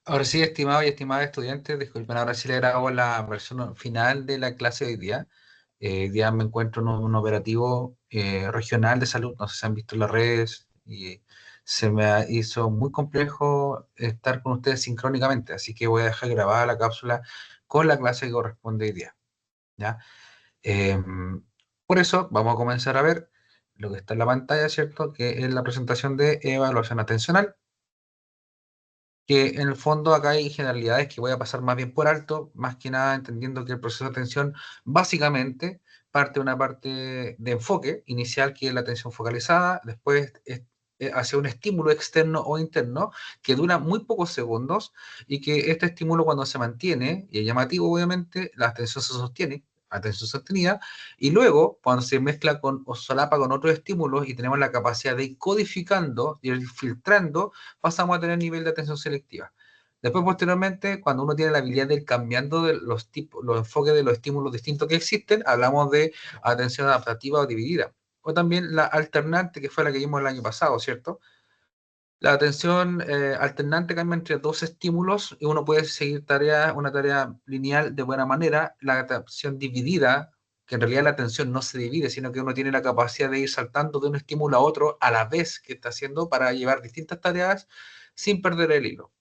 Ahora sí, estimados y estimadas estudiantes, disculpen, ahora sí le grabo la versión final de la clase de hoy día. Hoy día me encuentro en un operativo regional de salud, no sé si han visto en las redes, y se hizo muy complejo estar con ustedes sincrónicamente, así que voy a dejar grabada la cápsula con la clase que corresponde hoy día, ¿ya? Por eso vamos a comenzar a ver lo que está en la pantalla, ¿cierto? Que es la presentación de evaluación atencional, que en el fondo acá hay generalidades que voy a pasar más bien por alto, más que nada entendiendo que el proceso de atención básicamente parte de una parte de enfoque inicial, que es la atención focalizada, después hacia un estímulo externo o interno que dura muy pocos segundos, y que este estímulo, cuando se mantiene, y es llamativo obviamente, la atención se sostiene, atención sostenida, y luego cuando se mezcla con o solapa con otros estímulos y tenemos la capacidad de ir codificando y ir filtrando, pasamos a tener nivel de atención selectiva. Después, posteriormente, cuando uno tiene la habilidad de ir cambiando de los tipos, los enfoques de los estímulos distintos que existen, hablamos de atención adaptativa o dividida. O también la alternante, que fue la que vimos el año pasado, ¿cierto? La atención alternante cambia entre dos estímulos y uno puede seguir una tarea lineal de buena manera. La atención dividida, que en realidad la atención no se divide, sino que uno tiene la capacidad de ir saltando de un estímulo a otro a la vez que está haciendo para llevar distintas tareas sin perder el hilo.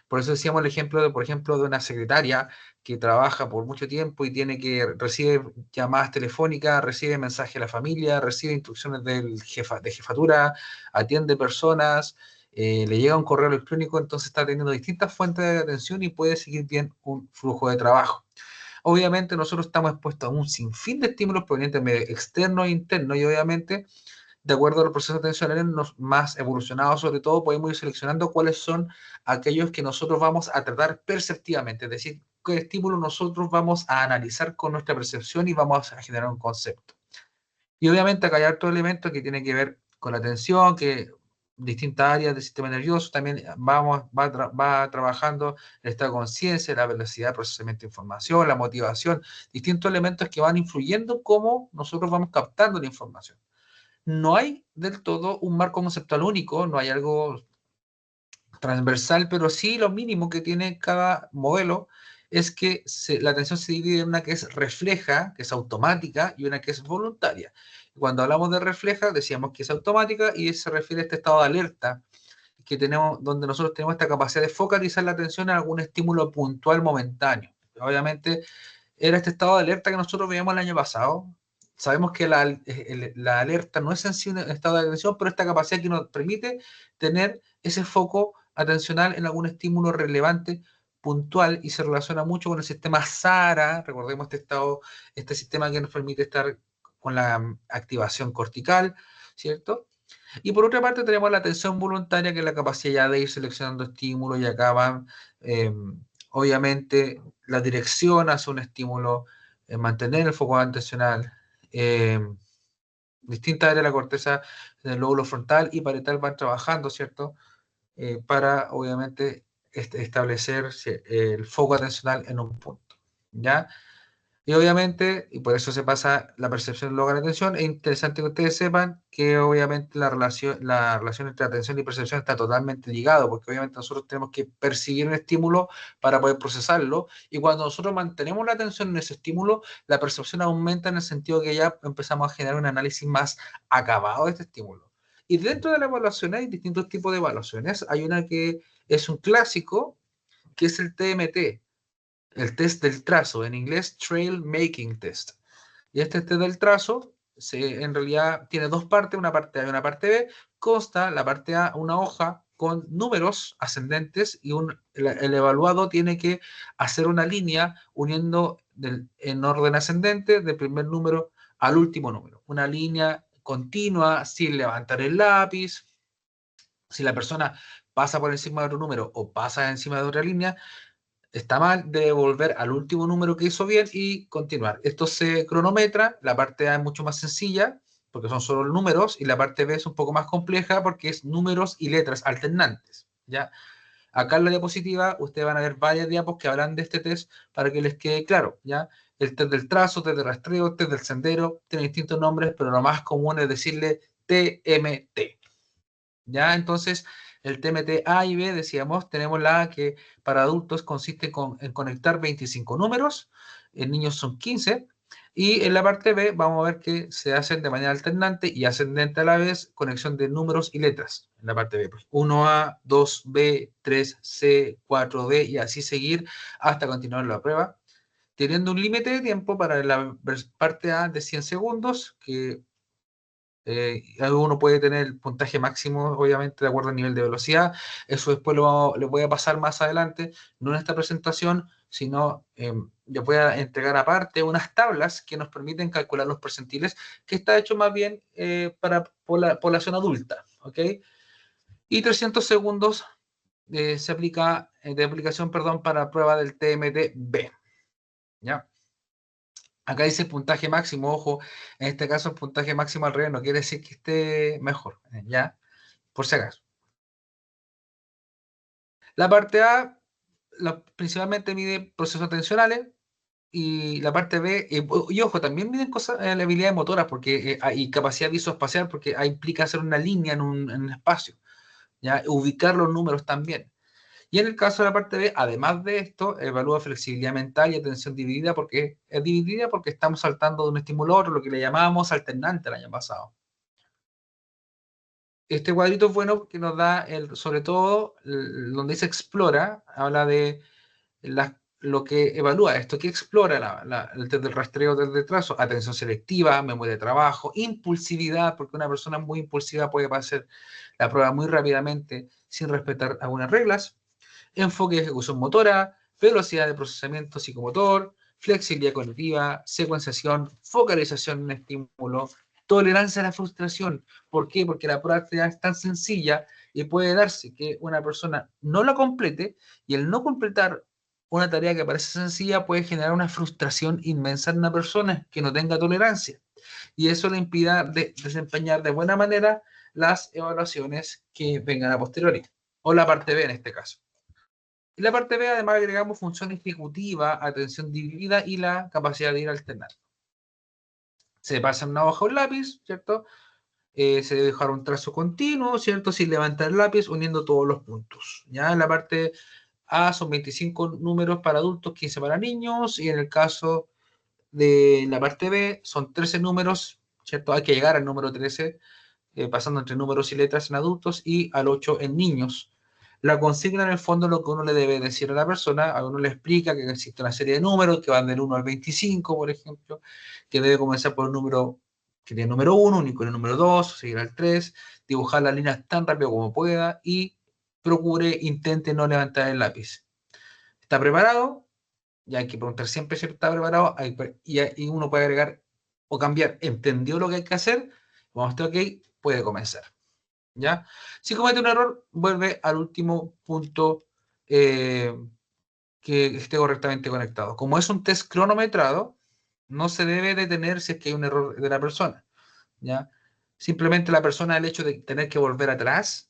Por eso decíamos el ejemplo de, por ejemplo, de una secretaria que trabaja por mucho tiempo y tiene que recibe llamadas telefónicas, recibe mensajes de la familia, recibe instrucciones de jefatura, atiende personas, le llega un correo electrónico, entonces está teniendo distintas fuentes de atención y puede seguir bien un flujo de trabajo. Obviamente nosotros estamos expuestos a un sinfín de estímulos provenientes de externos e internos, y obviamente de acuerdo a los procesos atencionales más evolucionados, sobre todo, podemos ir seleccionando cuáles son aquellos que nosotros vamos a tratar perceptivamente, es decir, qué estímulo nosotros vamos a analizar con nuestra percepción y vamos a generar un concepto. Y obviamente acá hay otro elemento que tiene que ver con la atención, que distintas áreas del sistema nervioso también va trabajando el estado de conciencia, la velocidad de procesamiento de información, la motivación, distintos elementos que van influyendo cómo nosotros vamos captando la información. No hay del todo un marco conceptual único, no hay algo transversal, pero sí lo mínimo que tiene cada modelo es que la atención se divide en una que es refleja, que es automática, y una que es voluntaria. Cuando hablamos de refleja, decíamos que es automática y se refiere a este estado de alerta que tenemos, donde nosotros tenemos esta capacidad de focalizar la atención en algún estímulo puntual momentáneo. Obviamente, era este estado de alerta que nosotros veíamos el año pasado. Sabemos que la alerta no es en sí un estado de atención, pero esta capacidad que nos permite tener ese foco atencional en algún estímulo relevante, puntual, y se relaciona mucho con el sistema SARA. Recordemos este sistema que nos permite estar con la activación cortical, ¿cierto? Y por otra parte tenemos la atención voluntaria, que es la capacidad de ir seleccionando estímulos y acaban, eh, obviamente, la dirección hacia un estímulo, mantener el foco atencional. eh, Distintas áreas de la corteza del lóbulo frontal y parietal van trabajando, ¿cierto? Para, obviamente, establecer el foco atencional en un punto, ¿ya? Y obviamente, y por eso se pasa la percepción luego a la atención, es interesante que ustedes sepan que obviamente la relación entre atención y percepción está totalmente ligado, porque obviamente nosotros tenemos que percibir un estímulo para poder procesarlo, y cuando nosotros mantenemos la atención en ese estímulo, la percepción aumenta en el sentido que ya empezamos a generar un análisis más acabado de este estímulo. Y dentro de la evaluación hay distintos tipos de evaluaciones. Hay una que es un clásico, que es el TMT, el test del trazo, en inglés Trail Making Test. Y este test del trazo en realidad tiene dos partes, una parte A y una parte B. Consta la parte A una hoja con números ascendentes, y el evaluado tiene que hacer una línea uniendo en orden ascendente del primer número al último número. Una línea continua sin levantar el lápiz. Si la persona pasa por encima de otro número o pasa encima de otra línea, está mal, debe volver al último número que hizo bien y continuar. Esto se cronometra, la parte A es mucho más sencilla porque son solo números, y la parte B es un poco más compleja porque es números y letras alternantes, ¿ya? Acá en la diapositiva ustedes van a ver varias diapos que hablan de este test para que les quede claro, ¿ya? El test del trazo, test de rastreo, test del sendero, tiene distintos nombres, pero lo más común es decirle TMT. ¿Ya? Entonces, el TMT A y B, decíamos, tenemos la A que para adultos consiste en conectar 25 números, en niños son 15, y en la parte B vamos a ver que se hacen de manera alternante y ascendente a la vez conexión de números y letras. En la parte B, pues 1A, 2B, 3C, 4D y así seguir hasta continuar la prueba, teniendo un límite de tiempo para la parte A de 100 segundos, que uno puede tener el puntaje máximo, obviamente, de acuerdo al nivel de velocidad. Eso después lo voy a pasar más adelante, no en esta presentación, sino les voy a entregar aparte unas tablas que nos permiten calcular los percentiles, que está hecho más bien para población adulta, ¿ok? Y 300 segundos se aplica, de aplicación, perdón, para prueba del TMT-B, ¿ya? Acá dice puntaje máximo, ojo, en este caso el puntaje máximo al revés no quiere decir que esté mejor, ¿ya? Por si acaso. La parte A principalmente mide procesos atencionales y la parte B, y ojo, también miden cosas, la habilidad motoras porque, y capacidad visoespacial porque implica hacer una línea en un espacio, ¿ya? Ubicar los números también. Y en el caso de la parte B, además de esto, evalúa flexibilidad mental y atención dividida porque es dividida porque estamos saltando de un estímulo a otro, lo que le llamábamos alternante el año pasado. Este cuadrito es bueno porque nos da, sobre todo, donde dice explora, habla de lo que evalúa esto, que explora desde el rastreo del trazo, atención selectiva, memoria de trabajo, impulsividad, porque una persona muy impulsiva puede pasar la prueba muy rápidamente sin respetar algunas reglas, enfoque y ejecución motora, velocidad de procesamiento psicomotor, flexibilidad cognitiva, secuenciación, focalización en estímulo, tolerancia a la frustración. ¿Por qué? Porque la práctica es tan sencilla y puede darse que una persona no la complete y el no completar una tarea que parece sencilla puede generar una frustración inmensa en una persona que no tenga tolerancia y eso le impida desempeñar de buena manera las evaluaciones que vengan a posteriori o la parte B en este caso. En la parte B, además, agregamos función ejecutiva, atención dividida y la capacidad de ir alternando. Se pasa en una hoja o un lápiz, ¿cierto? Se debe dejar un trazo continuo, ¿cierto? Sin levantar el lápiz, uniendo todos los puntos. ¿Ya? En la parte A son 25 números para adultos, 15 para niños, y en el caso de la parte B son 13 números, ¿cierto? Hay que llegar al número 13, pasando entre números y letras en adultos y al 8 en niños. La consigna en el fondo es lo que uno le debe decir a la persona, a uno le explica que existe una serie de números que van del 1 al 25, por ejemplo, que debe comenzar por un número que tiene el número 1, único el número 2, seguir al 3, dibujar las líneas tan rápido como pueda y intente no levantar el lápiz. ¿Está preparado? Ya hay que preguntar siempre si está preparado y uno puede agregar o cambiar. ¿Entendió lo que hay que hacer? Vamos a estar ok, puede comenzar. ¿Ya? Si comete un error, vuelve al último punto eh, que esté correctamente conectado. Como es un test cronometrado, no se debe detener si es que hay un error de la persona. ¿Ya? Simplemente la persona, el hecho de tener que volver atrás,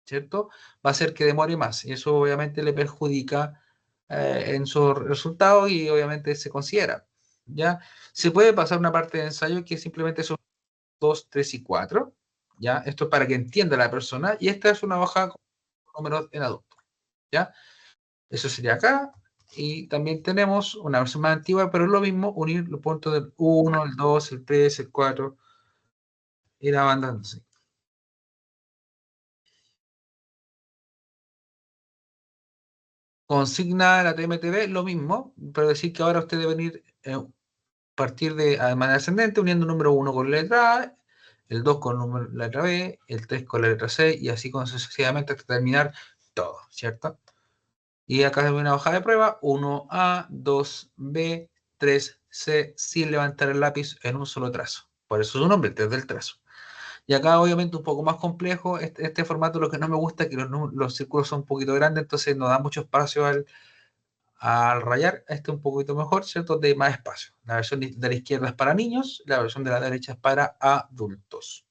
¿cierto? Va a hacer que demore más. Y eso obviamente le perjudica en sus resultados y obviamente se considera. ¿Ya? Se puede pasar una parte de ensayo que simplemente son 2, 3 y 4. ¿Ya? Esto es para que entienda la persona. Y esta es una hoja con números en adulto. ¿Ya? Eso sería acá. Y también tenemos una versión más antigua, pero es lo mismo, unir los puntos del 1, el 2, el 3, el 4, ir avanzando. ¿Sí? Consigna la TMTB, lo mismo, pero decir que ahora usted debe venir partir de manera ascendente, uniendo el número 1 con la letra A, el 2 con la letra B, el 3 con la letra C, y así sucesivamente hasta terminar todo, ¿cierto? Y acá hay una hoja de prueba, 1A, 2B, 3C, sin levantar el lápiz en un solo trazo. Por eso su nombre, el test del trazo. Y acá obviamente un poco más complejo, este formato lo que no me gusta es que los círculos son un poquito grandes, entonces no da mucho espacio al rayar, este un poquito mejor, ¿cierto? De más espacio. La versión de la izquierda es para niños, la versión de la derecha es para adultos.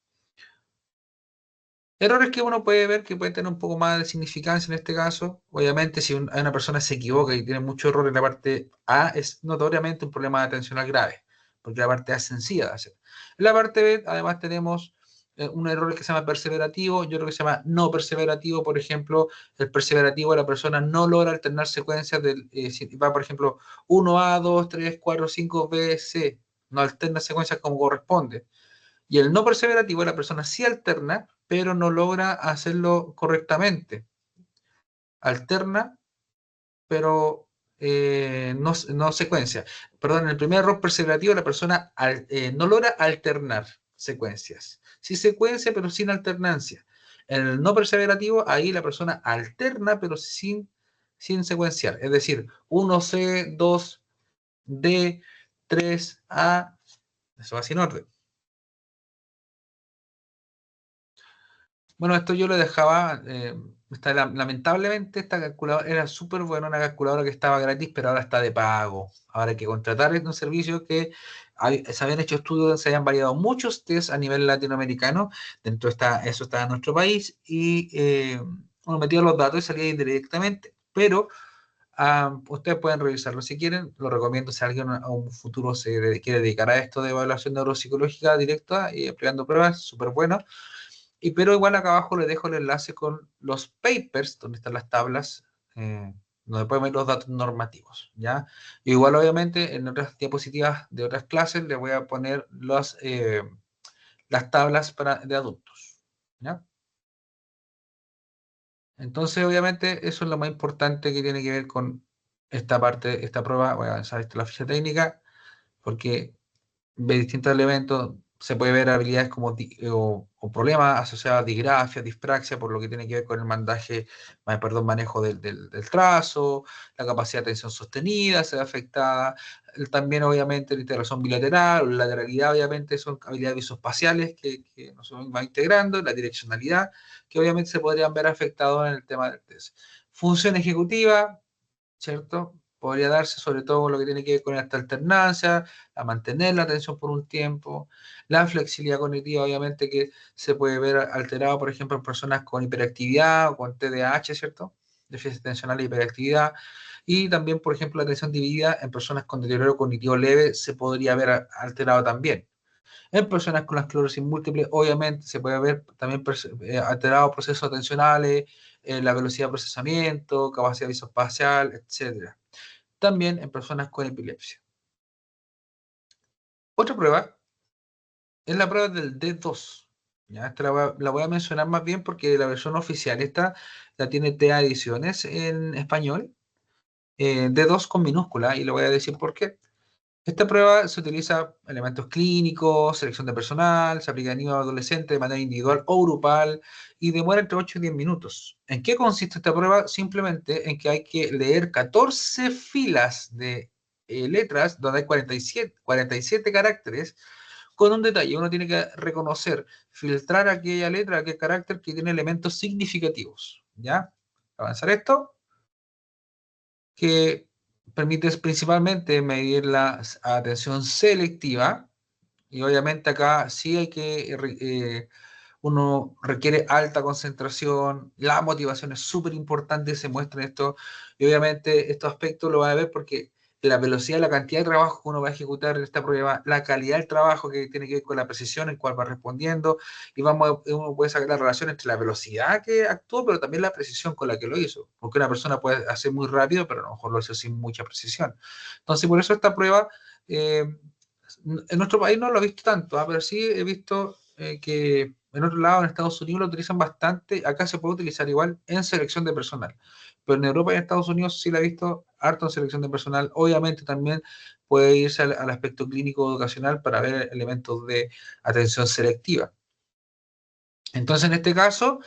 Errores que uno puede ver que pueden tener un poco más de significancia en este caso. Obviamente, si hay una persona que se equivoca y tiene mucho error en la parte A, es notoriamente un problema atencional grave, porque la parte A es sencilla de hacer. En la parte B, además, tenemos un error que se llama perseverativo y otro que se llama no perseverativo. Por ejemplo, el perseverativo, la persona no logra alternar secuencias si va, por ejemplo, 1A, 2, 3, 4, 5, B, C, no alterna secuencias como corresponde. Y el no perseverativo, la persona sí alterna, pero no logra hacerlo correctamente. Alterna, pero no secuencia. Perdón, en el primer error perseverativo la persona no logra alternar secuencias. Sí secuencia, pero sin alternancia. En el no perseverativo, ahí la persona alterna, pero sin secuenciar. Es decir, 1C, 2D, 3A, eso va sin orden. Bueno, esto yo lo dejaba, lamentablemente esta calculadora era súper buena, una calculadora que estaba gratis, pero ahora está de pago. Ahora hay que contratar un servicio que se habían hecho estudios, se habían variado muchos test a nivel latinoamericano, eso está en nuestro país, y uno metía los datos y salía indirectamente, pero ustedes pueden revisarlo si quieren, lo recomiendo si alguien a un futuro quiere dedicar a esto de evaluación neuropsicológica directa y aplicando pruebas, súper bueno. Pero igual acá abajo les dejo el enlace con los papers, donde están las tablas, donde pueden ver los datos normativos, ¿ya? Igual, obviamente, en otras diapositivas de otras clases les voy a poner las tablas de adultos, ¿ya? Entonces, obviamente, eso es lo más importante que tiene que ver con esta parte, esta prueba. Voy a avanzar la ficha técnica, porque ve distintos elementos, se puede ver habilidades como o problemas asociados a disgrafia, dispraxia, por lo que tiene que ver con el manejo del trazo, la capacidad de atención sostenida se ve afectada, también obviamente la integración bilateral, la lateralidad obviamente son habilidades visoespaciales que nos va integrando, la direccionalidad, que obviamente se podrían ver afectados en el tema del test. Función ejecutiva, ¿cierto? Podría darse sobre todo lo que tiene que ver con esta alternancia, a mantener la atención por un tiempo, la flexibilidad cognitiva, obviamente que se puede ver alterado, por ejemplo, en personas con hiperactividad o con TDAH, ¿cierto? Déficit atencional e hiperactividad. Y también, por ejemplo, la atención dividida en personas con deterioro cognitivo leve se podría ver alterado también. En personas con la esclerosis múltiple, obviamente, se puede ver también alterados procesos atencionales, la velocidad de procesamiento, capacidad visoespacial, etcétera. También en personas con epilepsia. Otra prueba es la prueba del D2. ¿Ya? Esta la voy a mencionar más bien porque la versión oficial, esta la tiene TEA Ediciones en español, D2 con minúscula, y le voy a decir por qué. Esta prueba se utiliza elementos clínicos, selección de personal, se aplica a niños adolescentes de manera individual o grupal y demora entre 8 y 10 minutos. ¿En qué consiste esta prueba? Simplemente en que hay que leer 14 filas de letras donde hay 47 caracteres con un detalle. Uno tiene que reconocer, filtrar aquella letra, aquel carácter que tiene elementos significativos. ¿Ya? Avanzar esto, que permite principalmente medir la atención selectiva y obviamente acá sí hay que, uno requiere alta concentración, la motivación es súper importante, se muestra esto y obviamente estos aspectos lo va a ver porque la velocidad, la cantidad de trabajo que uno va a ejecutar en esta prueba, la calidad del trabajo que tiene que ver con la precisión en cual va respondiendo y uno puede sacar la relación entre la velocidad que actuó, pero también la precisión con la que lo hizo, porque una persona puede hacer muy rápido, pero a lo mejor lo hizo sin mucha precisión. Entonces, por eso esta prueba, en nuestro país no lo he visto tanto, pero sí he visto que en otro lado, en Estados Unidos lo utilizan bastante, acá se puede utilizar igual en selección de personal, pero en Europa y en Estados Unidos sí la he visto harto en selección de personal. Obviamente también puede irse al aspecto clínico educacional para ver elementos de atención selectiva. Entonces, en este caso,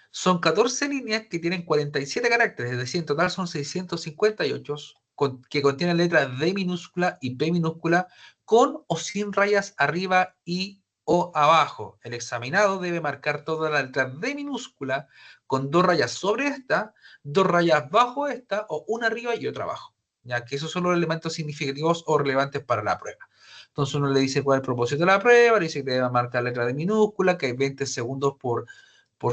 son 14 líneas que tienen 47 caracteres, es decir, en total son 658 que contienen letras D minúscula y P minúscula con o sin rayas arriba y o abajo. El examinado debe marcar toda la letra D minúscula con 2 rayas sobre esta, 2 rayas bajo esta o una arriba y otra abajo. Ya que esos son los elementos significativos o relevantes para la prueba. Entonces uno le dice cuál es el propósito de la prueba, le dice que debe marcar letra D minúscula, que hay 20 segundos por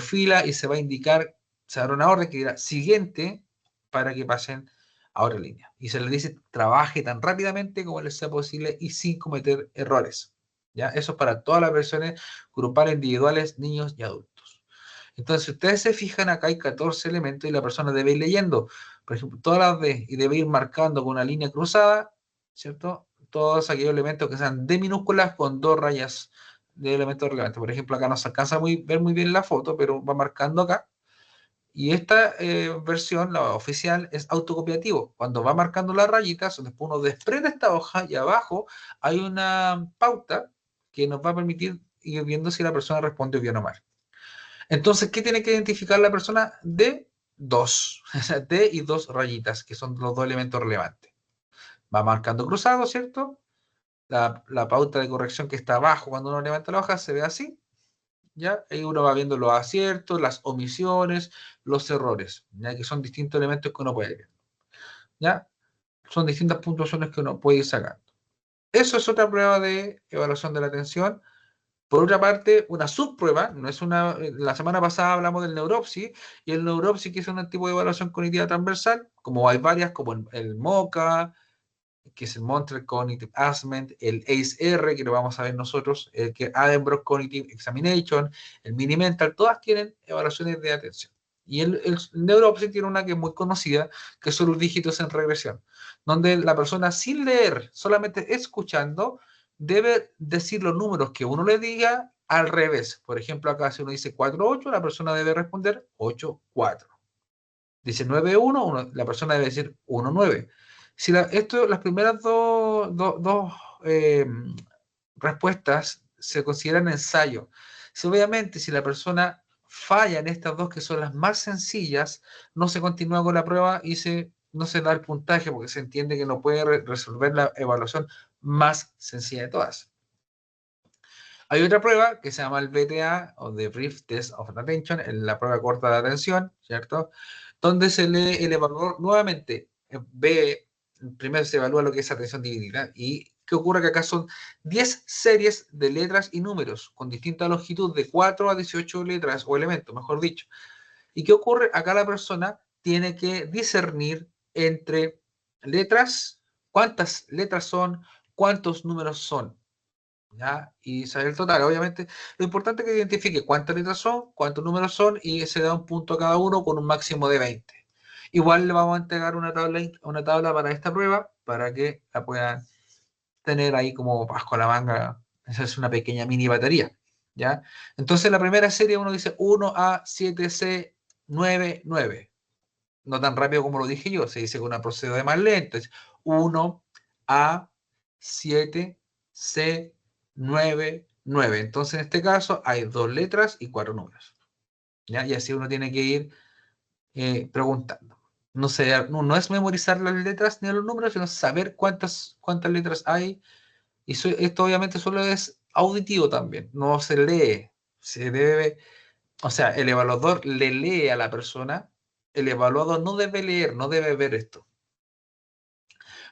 fila y se va a indicar, se dará una orden que dirá siguiente para que pasen a otra línea. Y se les dice trabaje tan rápidamente como les sea posible y sin cometer errores. ¿ya? Eso es para todas las versiones grupales, individuales, niños y adultos. Entonces, si ustedes se fijan, acá hay 14 elementos y la persona debe ir leyendo, por ejemplo, todas las de, y debe ir marcando con una línea cruzada, ¿cierto? Todos aquellos elementos que sean de minúsculas con 2 rayas de elementos relevantes. Por ejemplo, acá no se alcanza a ver muy bien la foto, pero va marcando acá. Y esta versión, la oficial, es autocopiativo. Cuando va marcando las rayitas, después uno desprende esta hoja y abajo hay una pauta que nos va a permitir ir viendo si la persona responde bien o mal. Entonces, ¿qué tiene que identificar la persona? D, 2. O sea, D y 2 rayitas, que son los 2 elementos relevantes. Va marcando cruzado, ¿cierto? La pauta de corrección que está abajo cuando uno levanta la hoja se ve así. ¿Ya? Ahí uno va viendo los aciertos, las omisiones, los errores, ¿ya? Que son distintos elementos que uno puede ver, ¿ya? Son distintas puntuaciones que uno puede ir sacando. Eso es otra prueba de evaluación de la atención. Por otra parte, una subprueba, no es una, la semana pasada hablamos del Neuropsy, y el Neuropsy, que es un tipo de evaluación cognitiva transversal, como hay varias, como el MOCA, que es el Montreal Cognitive Assessment, el ACE-R, que lo vamos a ver nosotros, el que Addenbrooke Cognitive Examination, el Mini-Mental, todas tienen evaluaciones de atención. Y el Neuropsy tiene una que es muy conocida, que son los dígitos en regresión, donde la persona sin leer, solamente escuchando, debe decir los números que uno le diga al revés. Por ejemplo, acá si uno dice 4-8, la persona debe responder 8-4. Dice 9-1, la persona debe decir 1-9. Si las primeras dos eh, respuestas se consideran ensayo. Si obviamente si la persona falla en estas dos que son las más sencillas, no se continúa con la prueba y no se da el puntaje porque se entiende que no puede resolver la evaluación más sencilla de todas. Hay otra prueba que se llama el BTA o The Brief Test of Attention, en la prueba corta de atención, ¿cierto? Donde se lee el evaluador nuevamente, ve, primero se evalúa lo que es atención dividida y ¿qué ocurre? Que acá son 10 series de letras y números con distinta longitud de 4 a 18 letras o elementos, mejor dicho. ¿Y qué ocurre? Acá la persona tiene que discernir entre letras, cuántas letras son, cuántos números son. ¿Ya? Y saber el total. Obviamente, lo importante es que identifique cuántas letras son, cuántos números son y se da un punto a cada uno con un máximo de 20. Igual le vamos a entregar una tabla para esta prueba para que la puedan tener ahí como bajo la manga. Esa es una pequeña mini batería. ¿Ya? Entonces, la primera serie uno dice 1A7C99. No tan rápido como lo dije yo, se dice con una procedura más lenta. 1A7C99. Entonces, en este caso, hay 2 letras y 4 números. ¿Ya? Y así uno tiene que ir preguntando. No, no es memorizar las letras ni los números, sino saber cuántas letras hay. Y esto obviamente solo es auditivo también, no se lee. Se debe, o sea, el evaluador le lee a la persona, el evaluador no debe leer, no debe ver esto.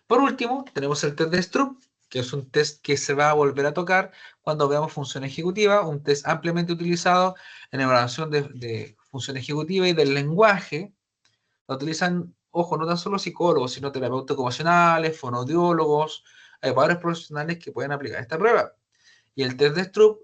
Por último, tenemos el test de Stroop, que es un test que se va a volver a tocar cuando veamos función ejecutiva, un test ampliamente utilizado en evaluación de función ejecutiva y del lenguaje. Lo utilizan, ojo, no tan solo psicólogos, sino terapeutas ocupacionales, fonoaudiólogos, hay varios profesionales que pueden aplicar esta prueba. Y el test de Stroop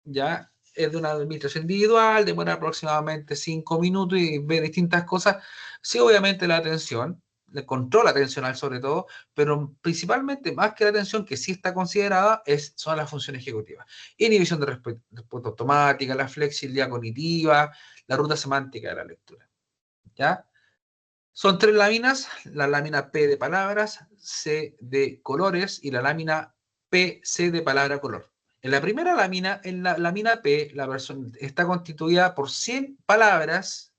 ya es de una administración individual, demora aproximadamente 5 minutos y ve distintas cosas. Sí, obviamente la atención, el control atencional sobre todo, pero principalmente, más que la atención, que sí está considerada, son las funciones ejecutivas. Inhibición de respuesta automática, la flexibilidad cognitiva, la ruta semántica de la lectura. ¿Ya? Son 3 láminas, la lámina P de palabras, C de colores y la lámina PC de palabra color. En la primera lámina, en la lámina P, la versión está constituida por 100 palabras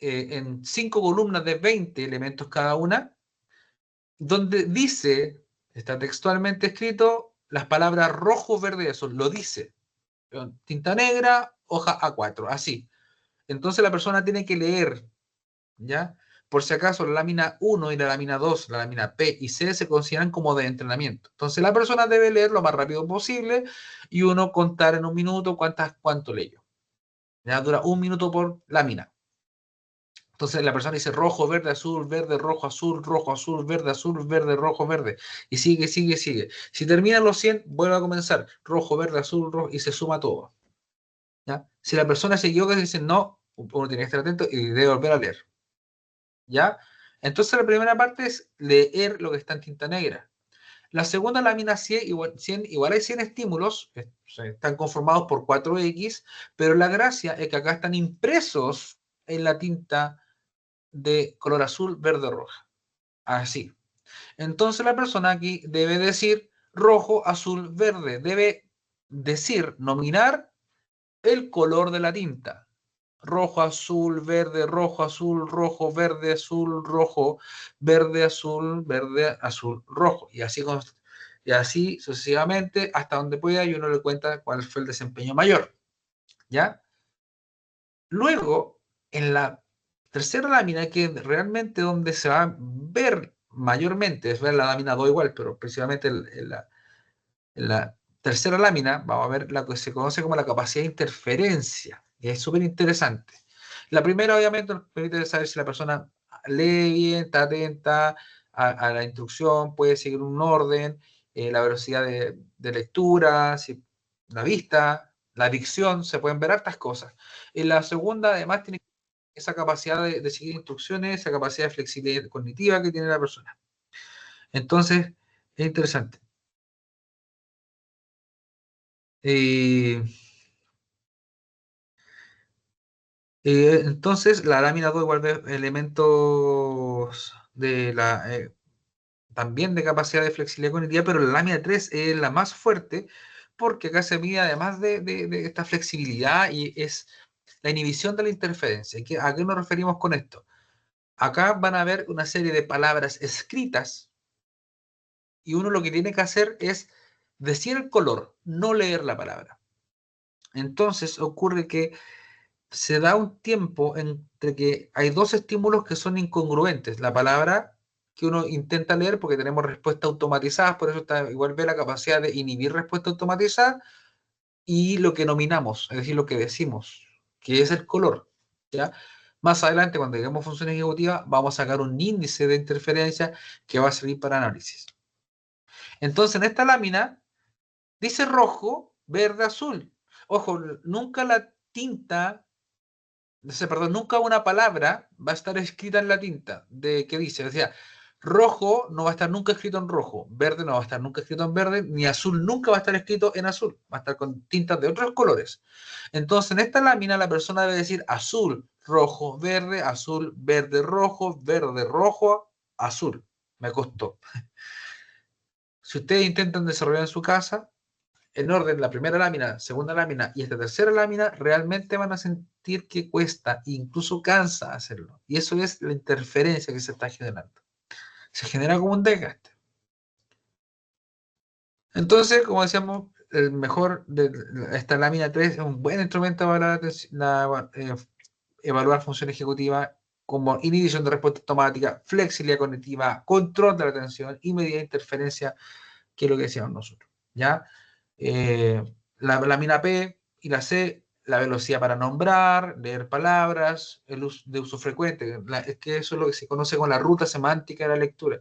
en 5 columnas de 20 elementos cada una, donde dice, está textualmente escrito, las palabras rojo, verde y azul, lo dice. Tinta negra, hoja A4, así. Entonces la persona tiene que leer, ¿ya? Por si acaso, la lámina 1 y la lámina 2, la lámina P y C se consideran como de entrenamiento. Entonces, la persona debe leer lo más rápido posible y uno contar en un minuto cuánto leyó. Ya dura 1 minuto por lámina. Entonces la persona dice rojo, verde, azul, verde, rojo, azul, verde, rojo, verde. Y sigue, sigue, sigue. Si terminan los 100, vuelve a comenzar. Rojo, verde, azul, rojo, y se suma todo. ¿Ya? Si la persona se equivoca, dice no, uno tiene que estar atento y debe volver a leer. ¿Ya? Entonces la primera parte es leer lo que está en tinta negra. La segunda lámina 100 igual hay 100 estímulos, están conformados por 4X, pero la gracia es que acá están impresos en la tinta de color azul, verde, roja. Así. Entonces la persona aquí debe decir rojo, azul, verde. Debe decir, nominar el color de la tinta. Rojo, azul, verde, rojo, azul, rojo, verde, azul, rojo, verde, azul, rojo. Y así sucesivamente hasta donde pueda y uno le cuenta cuál fue el desempeño mayor. ¿Ya? Luego, en la tercera lámina, que realmente donde se va a ver mayormente, es ver la lámina 2 igual, pero precisamente en la tercera lámina vamos a ver la que se conoce como la capacidad de interferencia, y es súper interesante. La primera, obviamente, nos permite saber si la persona lee bien, está atenta a la instrucción, puede seguir un orden, la velocidad de lectura, si, la vista, la dicción, se pueden ver hartas cosas. En la segunda, además, tiene esa capacidad de seguir instrucciones, esa capacidad de flexibilidad cognitiva que tiene la persona. Entonces, es interesante. Eh, entonces, la lámina 2 igual ve elementos de también de capacidad de flexibilidad cognitiva, pero la lámina 3 es la más fuerte porque acá se mide además de esta flexibilidad y es la inhibición de la interferencia. ¿A qué nos referimos con esto? Acá van a ver una serie de palabras escritas y uno lo que tiene que hacer es decir el color, no leer la palabra. Entonces ocurre que se da un tiempo entre que hay dos estímulos que son incongruentes. La palabra que uno intenta leer porque tenemos respuestas automatizadas, por eso está, igual ve la capacidad de inhibir respuesta automatizada y lo que nominamos, es decir, lo que decimos, que es el color. ¿Ya? Más adelante, cuando lleguemos a función ejecutiva, vamos a sacar un índice de interferencia que va a servir para análisis. Entonces, en esta lámina dice rojo, verde, azul. Ojo, nunca la tinta, perdón, nunca una palabra va a estar escrita en la tinta de que dice, o sea, rojo no va a estar nunca escrito en rojo, verde no va a estar nunca escrito en verde, ni azul nunca va a estar escrito en azul, va a estar con tintas de otros colores. Entonces, en esta lámina la persona debe decir azul, rojo, verde, rojo, azul. Me costó. Si ustedes intentan desarrollar en su casa, en orden la primera lámina, segunda lámina y esta tercera lámina, realmente van a sentir que cuesta, incluso cansa hacerlo. Y eso es la interferencia que se está generando. Se genera como un desgaste. Entonces, como decíamos, el mejor de esta lámina 3 es un buen instrumento para evaluar función ejecutiva como inhibición de respuesta automática, flexibilidad cognitiva, control de la atención y medida de interferencia, que es lo que decíamos nosotros. ¿Ya? eh, la lámina P y la C, la velocidad para nombrar, leer palabras, el uso, de uso frecuente. Es que eso es lo que se conoce con la ruta semántica de la lectura.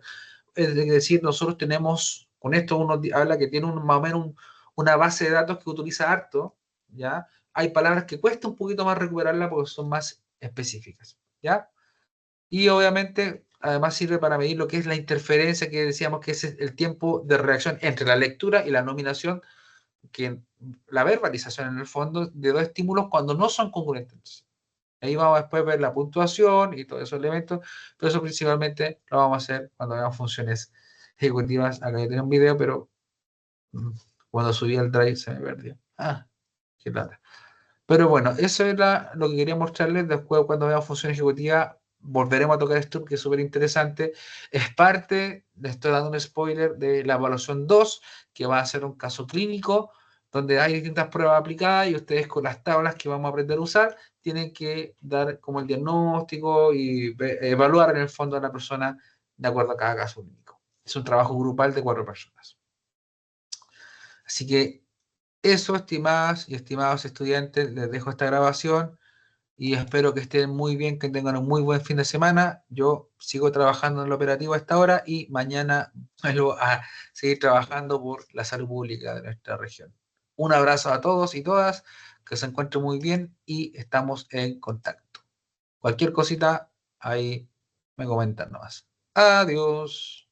Es decir, nosotros tenemos, con esto uno habla que tiene más o menos una base de datos que utiliza harto, ¿ya? Hay palabras que cuesta un poquito más recuperarla porque son más específicas, ¿ya? Y obviamente, además sirve para medir lo que es la interferencia que decíamos que es el tiempo de reacción entre la lectura y la nominación, que la verbalización en el fondo de dos estímulos cuando no son congruentes. Ahí vamos a después ver la puntuación y todos esos elementos, pero eso principalmente lo vamos a hacer cuando veamos funciones ejecutivas. Acá ya tengo un video, pero cuando subí al drive se me perdió. Ah, qué plata. Pero bueno, eso era lo que quería mostrarles. Después, cuando veamos función ejecutiva, volveremos a tocar esto, que es súper interesante. Es parte, les estoy dando un spoiler, de la evaluación 2 que va a ser un caso clínico, donde hay distintas pruebas aplicadas y ustedes con las tablas que vamos a aprender a usar, tienen que dar como el diagnóstico y evaluar en el fondo a la persona de acuerdo a cada caso clínico. Es un trabajo grupal de 4 personas. Así que eso, estimadas y estimados estudiantes, les dejo esta grabación y espero que estén muy bien, que tengan un muy buen fin de semana. Yo sigo trabajando en el operativo a esta hora y mañana vuelvo a seguir trabajando por la salud pública de nuestra región. Un abrazo a todos y todas, que se encuentren muy bien y estamos en contacto. Cualquier cosita, ahí me comentan nomás. Adiós.